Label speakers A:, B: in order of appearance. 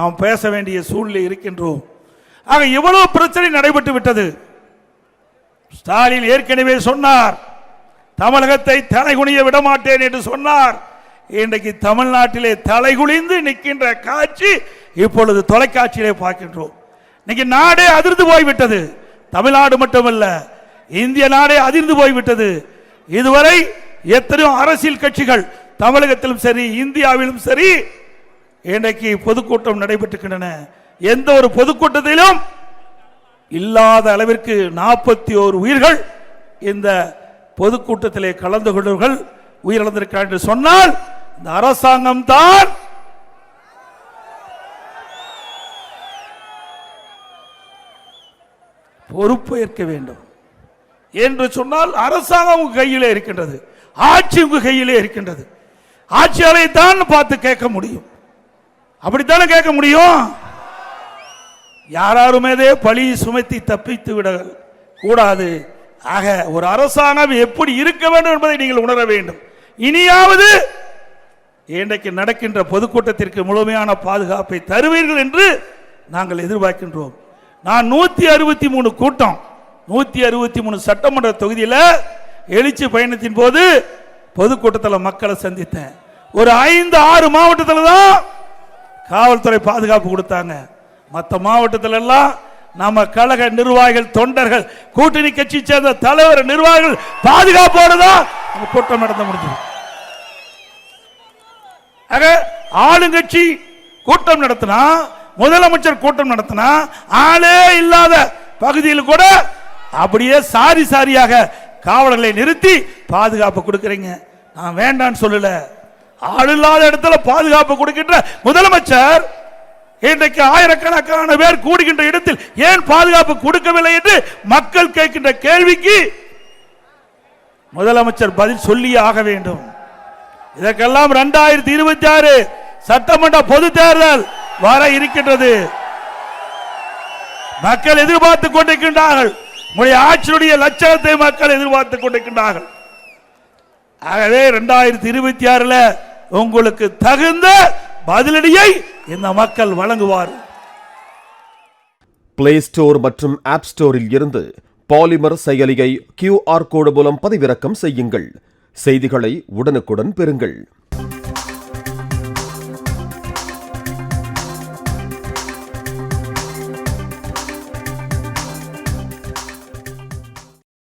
A: நாம் பேச வேண்டிய சூழ்நிலை இருக்கின்றோம். ஆக இவ்வளவு பிரச்சனை நடைபெற்று விட்டது. ஸ்டாலின் ஏற்கனவே சொன்னார், தமிழகத்தை தலைகுனிய விடமாட்டேன் என்று சொன்னார். இன்றைக்கு தமிழ்நாட்டிலே தலைகுனிந்து நிற்கின்ற காட்சி இப்பொழுது தொலைக்காட்சியிலே பார்க்கின்றோம். இன்னைக்கு நாடே அதிர்ந்து போய்விட்டது. தமிழ்நாடு மட்டுமல்ல, இந்திய நாடே அதிர்ந்து போய்விட்டது. இதுவரை எத்தனையோ அரசியல் கட்சிகள் தமிழகத்திலும் சரி இந்தியாவிலும் சரி இன்றைக்கு பொதுக்கூட்டம் நடைபெற்றுகின்றன. எந்த ஒரு பொதுக்கூட்டத்திலும் இல்லாத அளவிற்கு 41 உயிர்கள் இந்த பொதுக்கூட்டத்திலே கலந்து கொண்டவர்கள் உயிரிழந்திருக்கிறார் என்று சொன்னால் இந்த அரசாங்கம் தான் பொறுப்பேற்க வேண்டும் என்று சொன்னால் அரசாங்கம் உங்க கையிலே இருக்கின்றது, ஆட்சி உங்க கையிலே இருக்கின்றது. ஆட்சியாளரை தான் பார்த்து கேட்க முடியும். அப்படித்தானே கேட்க முடியும். யாருமே பழி சுமத்தி தப்பித்து விட கூடாது. ஆக ஒரு அரசாங்கம் எப்படி இருக்க வேண்டும் என்பதை நீங்கள் உணர வேண்டும். இனியாவது இன்றைக்கு நடக்கின்ற பொதுக்கூட்டத்திற்கு முழுமையான பாதுகாப்பை தருவீர்கள் என்று நாங்கள் எதிர்பார்க்கின்றோம். நான் 163 கூட்டம் 163 சட்டமன்ற தொகுதியில் எழுச்சி பயணத்தின் போது பொதுக்கூட்டத்தில் மக்களை சந்தித்தேன். ஒரு 5-6 மாவட்டத்தில் தான் காவல்துறை பாதுகாப்பு கொடுத்தாங்க. மற்ற மாவட்டத்தில் எல்லாம் நம்ம கழக நிர்வாகிகள், தொண்டர்கள், கூட்டணி கட்சி சேர்ந்த தலைவர், நிர்வாகிகள் பாதுகாப்போடு தான் கூட்டம் நடத்த முடிஞ்சது. ஆக ஆளுங்கட்சி கூட்டம் நடத்தினா, முதலமைச்சர் கூட்டம் நடத்தினா, ஆளே இல்லாத பகுதியில் கூட அப்படியே சாரி சாரியாக காவலர்களை நிறுத்தி பாதுகாப்பு கொடுக்கிறீங்க. நான் வேண்டான்னு சொல்லல. ஆள் இல்லாத இடத்துல பாதுகாப்பு கொடுக்கின்ற முதலமைச்சர் இன்றைக்கு ஆயிரக்கணக்கான பேர் கூடுகின்ற இடத்தில் ஏன் பாதுகாப்பு கொடுக்கவில்லை என்று மக்கள் கேட்கின்ற கேள்விக்கு முதலமைச்சர் பதில் சொல்லியே ஆக வேண்டும். இதற்கெல்லாம் 2026 சட்டமன்ற பொது தேர்தல் வர இருக்கின்றது. மக்கள் எதிர்பார்த்துக் கொண்டிருக்கின்றார்கள். உங்களுடைய ஆட்சியுடைய லட்சணத்தை மக்கள் எதிர்பார்த்துக் கொண்டிருக்கின்றார்கள். ஆகவே 2026 உங்களுக்கு தகுந்த பதிலடியை இந்த மக்கள் வழங்குவார்.
B: பிளே ஸ்டோர் மற்றும் ஆப் ஸ்டோரில் இருந்து பாலிமர் செயலியை QR கோடு மூலம் பதிவிறக்கம் செய்யுங்கள். செய்திகளை உடனுக்குடன் பெறுங்கள்.